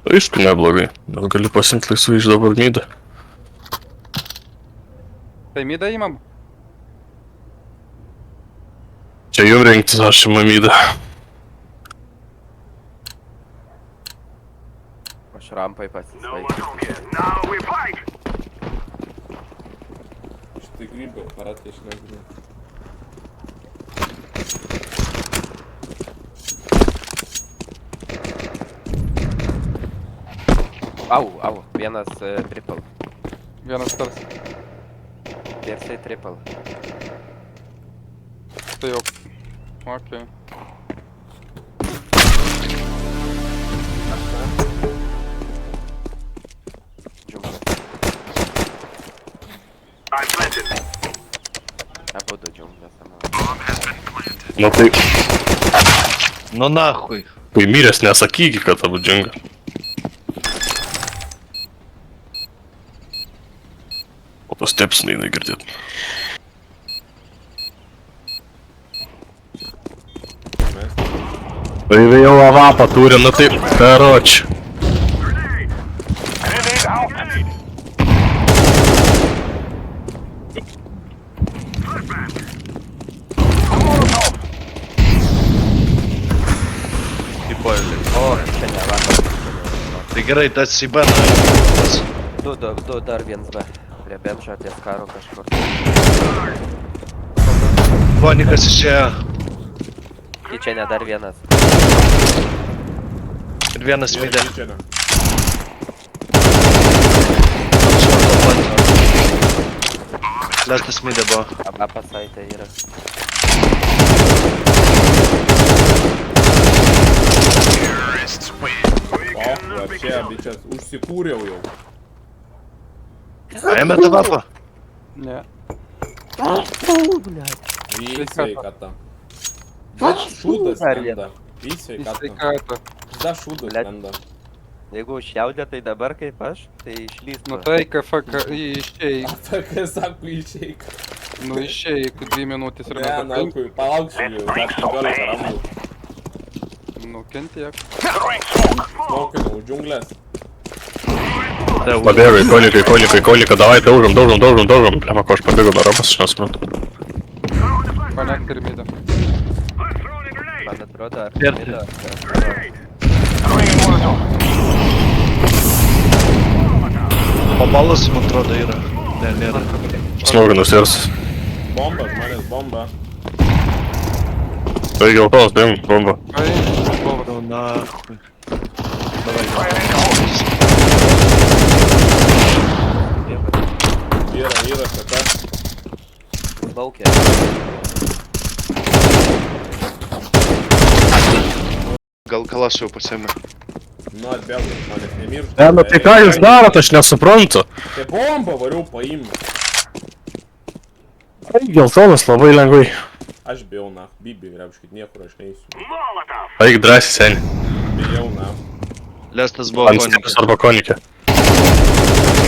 Aišku, neblogai. Gal gali pasimti laisvai iš dabar mydą. Tai midą įmam? Čia jum rinktis, aš imam mydą. Aš rampai pasisvaikiu. Šitai grybai, paratai išnegriu. Au, vienas triple. Vienas tars. Tiesiai triple. Tai jau. Okei. Džiunglės. Abudu džiunglės, manau. Nu tai, Nu nahui. kai miręs nesakyki, kad abu džinga. O tos tepsnai negirdėt. Tai jau avapą turi, nu tai, karoč. Tipo, O, čia ne vakar. tai gerai, tas į B nuėjo. Du, dar vienas B. Prie benčio ties karo kažkur. Bonikas išėjo. Į čia ne dar vienas. Ir vienas midė. Tyčiane. Lestas midė buvo. Aba pasaitė yra. O, ar čia, bičias, užsikūriau jau. Paėmė tą vapą. Ne. Į sveikatą. Šūdas Dar lenda. Į sveikatą. Sveikata. Da šūdas Blet. lenda. Jeigu užjaudė, tai dabar kaip aš, tai išlystų. Nu tai KFK išėjai. Kai sako išeik. Nu išėjai, 2 minutės ir Ne, dabar. naukui, palauksiu jau, dar 15 randų. Nu kentiek. Mokinau, džiunglės. Pabėgai, konikai, davai, daužom. Lemma, ko aš pabėgau nuo ramas, aš nesuprantu. Konektor midą. Man atrodo, ar Perti. mido, Pabalas, man atrodo, yra. Ne, nėra. Smauginas ir... Bomba, žmonės, bomba. Tai geltonas, bėm, bomba. Ai, buvo. Nu nahui. Vyra, saka. Baukė. Gal kalas jau pasėmė. Nu, atbėgau, žmonės nemiršta. Ne, nu tai ką jūs darot, aš nesuprantu. Tai bomba variau paimti. Ai, geltonas labai lengvai. Aš bijau, na. Bibi, grabškit, niekur aš neįsiu. Eik drąsiai, seni. Bijau, na. Lestas buvo Ant bonikas. stepės arba konikė.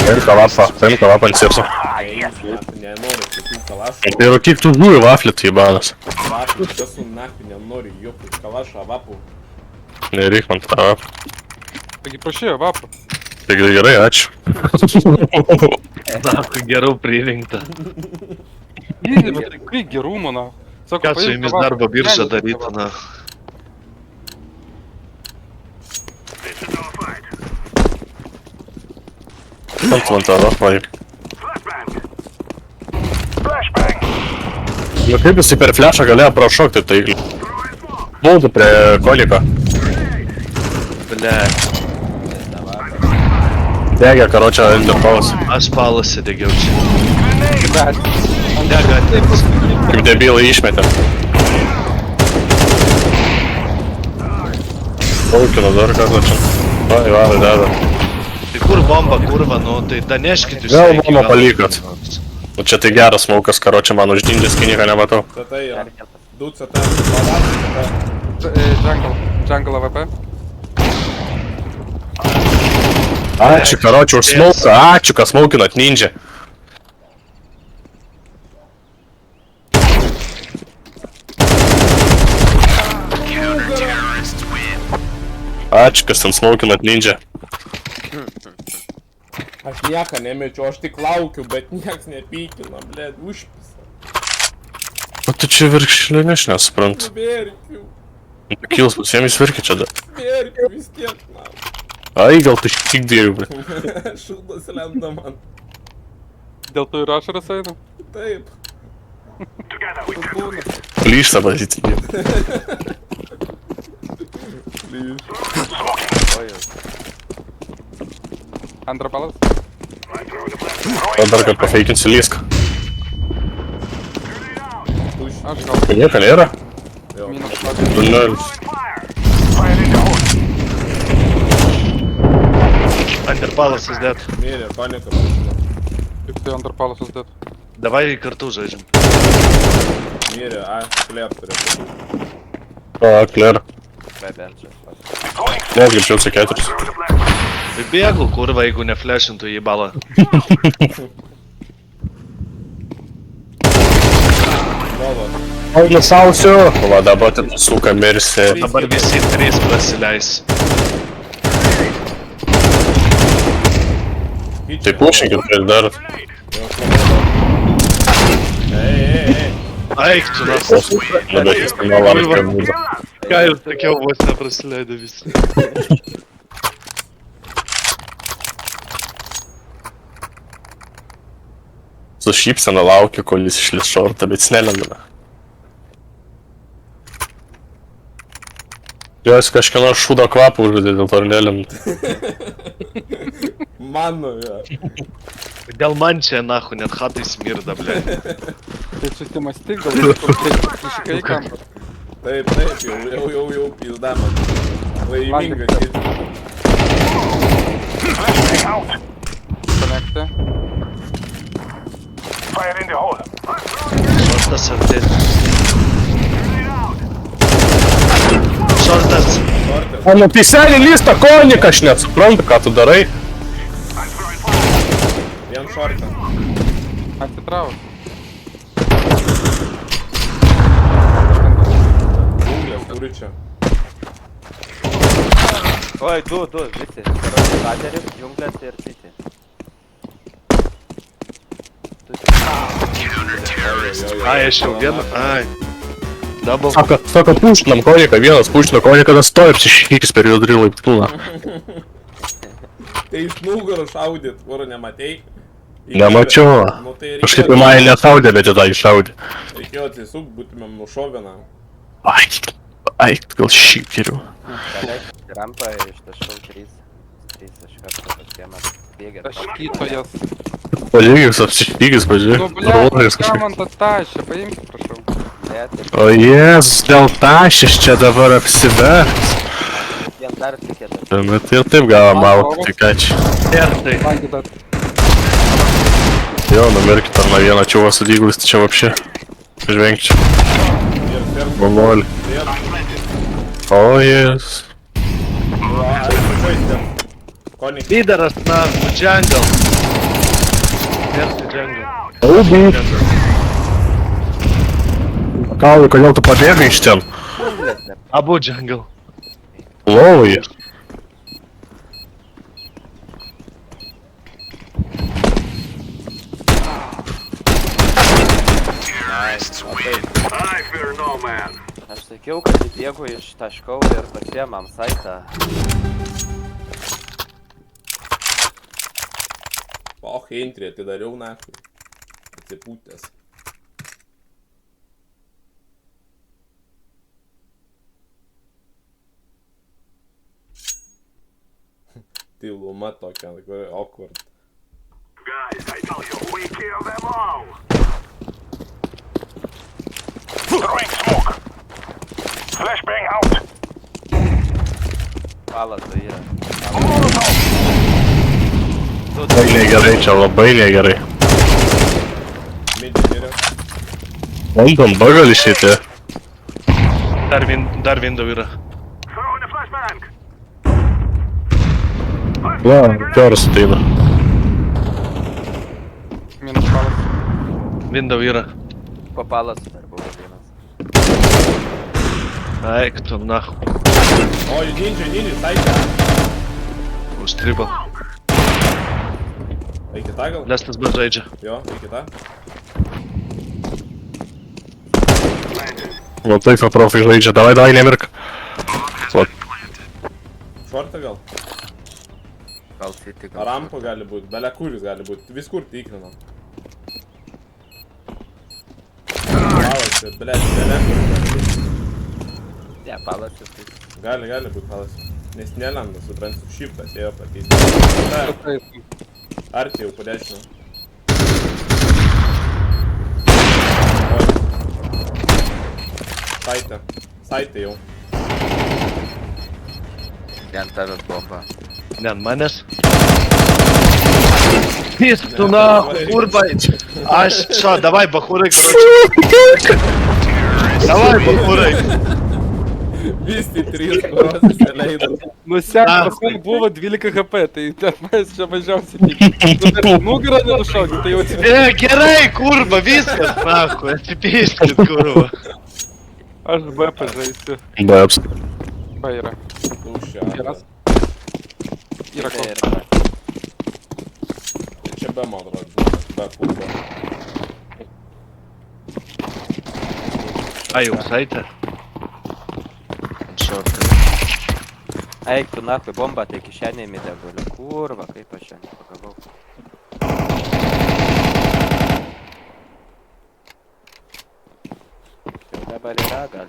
Paimk vapą ant sirso. Neįsiu, na, nenoriu tokių kalašų. Tai rūkyk tų žuvų vaflit, įbanas. Vašų, kas su nahui nenoriu jokių kalašų avapų. Nereik man tą vapą. Taigi prašėjo vapą. Taigi gerai, ačiū. Nahui, geriau pririnkta. Kai gerumo, na. Sako, Ką su jumis darbo birža darytų, na. Ant man tą vapą. Nu kaip jisai per flešą galėjo prašokti taiklį? Būtų prie koliko. Ble, Degė, karočią, Enderpavas. aš palasi degiau čia. Dega, Kaip debilai išmetė. Paukino dar kartą čia. Vai, deda. Tai kur bomba, kurva, nu, tai daneškit jūs. Gal bombą palikot. Nu čia tai geras smaukas, karočią, man uždindės, kai nieko nematau. CT yra. Du CT, palašų CT. Jungle AVP. Ačiū, karočią, už smauką, ačiū, kas smaukinat, ninja. Ačiū, kas ten smaukinat ninja. Aš nieką nemečiu, aš tik laukiu, bet nieks nepykina, blėt, užpisa. O tu čia virkšlė nesuprantu. Verkiu, Kils, visiems verkia čia dar. verkiu vis tiek, na. Ai, gal tu tik dirbi. Šildas lenda man. Dėl to ir ašaras eina. Taip. Būna. Plyšta pozityviai. Oi, Antrą palas. O dar kad pafeikinsi lyską. Aš gal. Nieko nėra. Minus 0. Underpalas is dead. Mirė, panika prasidėjo. Tik tai antrą palas susidėt. Давай kartu žaidžiam. Mirė, klep turėtų. O, Claire. be benčio. Ne, greičiau C4. Tai bėgu, kurva, jeigu neflešintų į balą. Nova. Oi, nesausiu. Va, dabar ten suka mirsi. Dabar visi trys prasileis. Tai pušinkit prieš dar. Ei. Eik, tu nas. Bet jis ten nelarkia būtų. Ką ir sakiau, vos neprasileido visi. Su šypsena laukia, kol jis išlis šortą, bet jis nelenda. Jos kažkieno šūdo kvapą uždė, dėl to ir nelenda. Mano, ja. Dėl man čia, nahu, net hatai smirda, ble. Tai susimastyk, gal iškai kampą. Taip, jau pizda man. Laiminga kit. Konekte. Šortas arti. Šortas. O, nu tai seniai lysta konika, aš net suprantu, ką tu darai. Vien šortą. Atsitrauk. Džunglės turi čia. Oi, du, visi. Lazeris, džiunglės ir city. Ai, aš jau vieną. Ai. Double. Sako, pušinam koniką, vienas pušino koniką, tas stovi apsišykis per judrį laiptūną. Tai iš nugarų šaudyt, kur nematei? Nemačiau. Nu, tai Kažkaip į mane nesaudė, bet į tą iššaudė. reikėjo atsisuk, būtumėm nušoviną. Ai, gal šiek geriau. Rampą ištašau 3. 3 iš karto pasiėmė. Bėgė. Taškytojas. Palygis apsišykis, Nu, pažiūrėjau. blėt, ką man tą tašę, paimkit, prašau. O Jėzus, dėl tašės čia dabar apsivers. Vien dar tikėtų. Bet ir taip gavo malką, tai ką čia. Pertai. Pankit at. Jo, numirkit ar nuo vieno čiuvo sudyglis, tai čia vapšė. Žvengčiau. Ir per Malolį. O Jėzus. Konik. Lyderas, nahu, jungle. Pertai jungle. Aubi. Kaulai, kodėl tu pabėgai iš ten? Abu jungle. Lovai. Aš sakiau, kad įbėgu iš taškau ir pasiemam saitą. Och, entry atidariau naktį. Atsipūtęs. Tyluma tokia, kur awkward. Guys, I tell you, we kill them all! Throwing smoke! Flashbang out! Palas tai yra. Labai negerai, čia labai negerai. Midi mirė. Bandom bagal išeiti. Dar window yra. Throwing a flashbang! Na, kioras ateina. Minus palas. Window yra. Papalas dar buvo vienas. Eik tu, nahu. O, ninja, saitė. Užstribo. Eikit tą gal? Lesnas B žaidžia. Jo, eikit tą. Вот taip, profai žaidžia. Davai, nemirk. Вот. Šortą gal? Gal city, gal. Rampo gali būt, belia kuris gali būt. Viskur tikrinam. Palasi, belia kuris. Ne, palasis. Gali būt palasi. Nes nelenda, suprantu, shiftas ėjo patys. Arti jau padešinau. Oi. Saitė jau. Vien tavęs bomba. Ne ant manęs. Pisk tu nahu, kurva. Aš čo, davai bachurai, karoči. Davai bachurai. Visi 3 korosas neleido. Nusek, pas mane buvo 12 HP, tai ten mes čia mažiausiai tik. Nugarą nenušaudė, tai jau atsipirkė. Gerai, kurva, viskas, nahu, atsipiskit, kurva. Aš B pažaisiu. Бэпс. B yra. Tuščia. Geras. Yra Tai kol. Čia be man atrodo. Be kurva. A jau saitė. Šortai. Eik tu nahui, bomba tai kišenėje midė guli. Kurva, kaip aš čia nepagavau. Jau dabar yra, gal.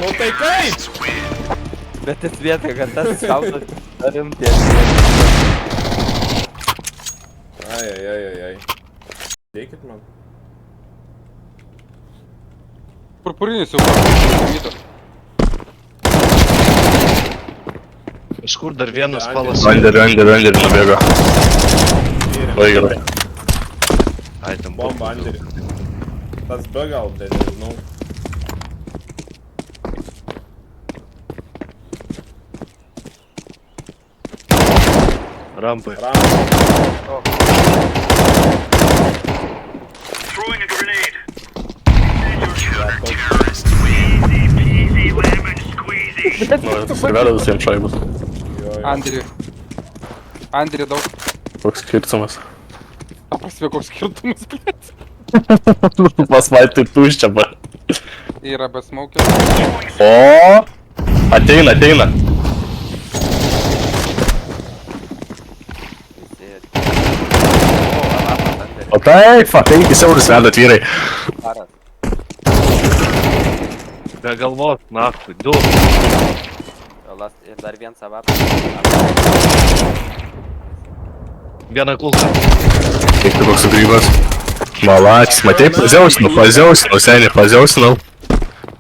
Nu tai kaip? Bet jis vietoj, kad tas šautas rimtė. Ai. Dėkit man. Purpurinis jau pavydo. Kažkur dar vienas palas. Андер набега. Ой, gerai. Ai, tam Bomba Anderį. Tas B gal, bet nežinau. Rampai. Rampo. Throwing a grenade. Easy peasy lemon squeezy. Ну, срывали всем шайбу. Andriui. Andriui daug. Koks skirtumas. Ta prasme, koks skirtumas, blėt. Pas man tai tuščia, bet. Yra be smaukė. O! Ateina. O taip, 5 eurus vedat vyrai. Paras. Be galvos, nahu, 2. Ir dar vien savapą. Viena kulka. Kaip tu koks sugrybas. Malacis, matei, paziausinau, seniai, paziausinau.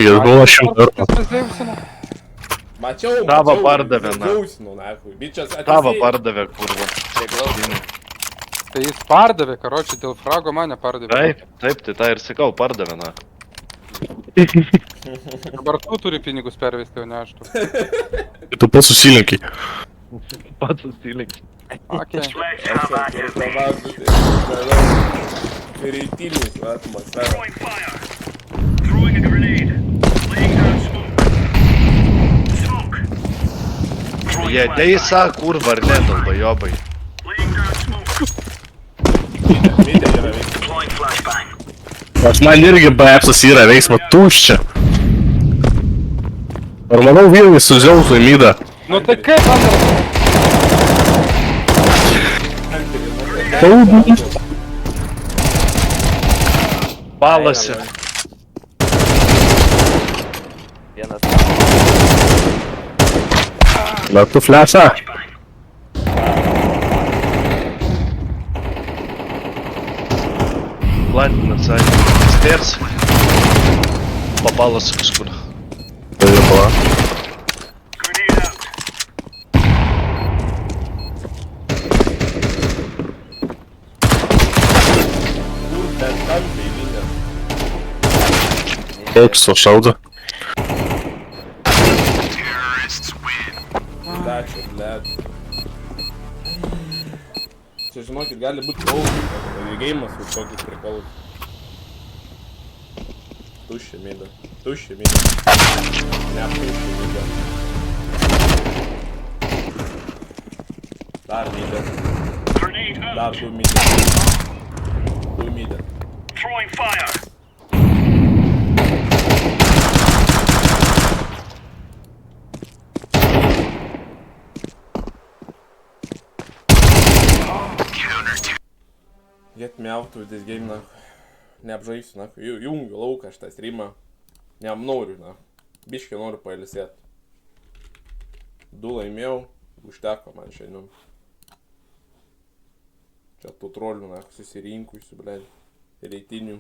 Jis buvo 100 eurų. Mačiau. Tavo pardavė, na. Jausinu, nahui. Bičias atėjo. Tavo pardavė, kurva. Tai jis pardavė, karoči, dėl frago mane pardavė. Taip, tai tą ir sakau, pardavė, na. Dabar tu turi pinigus pervesti, o ne aš tu. Tu pats susilinkai. Pats susilinkė. Okay. Rytinis atmosfera. Throwing fire. Throwing a grenade. Laying down smoke. Smoke. Throwing Jie teisa, kurva, ar nedalba, jobai. Laying down smoke. Midė yra veiksmas. Deploying flashbang. Aš man irgi BF'as yra veiksmo tuščia. Ar manau vyrai su Zeusu į mydą? Nu tai kaip, Andriui? Palasi. Vienas. Na tu flešą. Plantinas, ai. Stairs. Papalasi kažkur. Tai jau buvo. Grenade out. Kur ten kampiai minė. Kaip sušaudo. Terrorists win. Dačia, blėt. Čia žinokit, gali būt daug. Geimas už tokius prikalus. Tuščia mida. Tuščia mida. Ne, tuščia mida. Dar mida. Grenade out. Dar du mida. Du mida. Throwing fire. Get me out of this game, nahku. Neapžaisiu, nahku. Jungiu lauką šitą streamą. Noriu, nahku. Biškį noriu pailsėt. 2 laimėjau. Užteko man šiandien. Čia tų trolių, nahku, susirinkusių, blėd. Reitinių.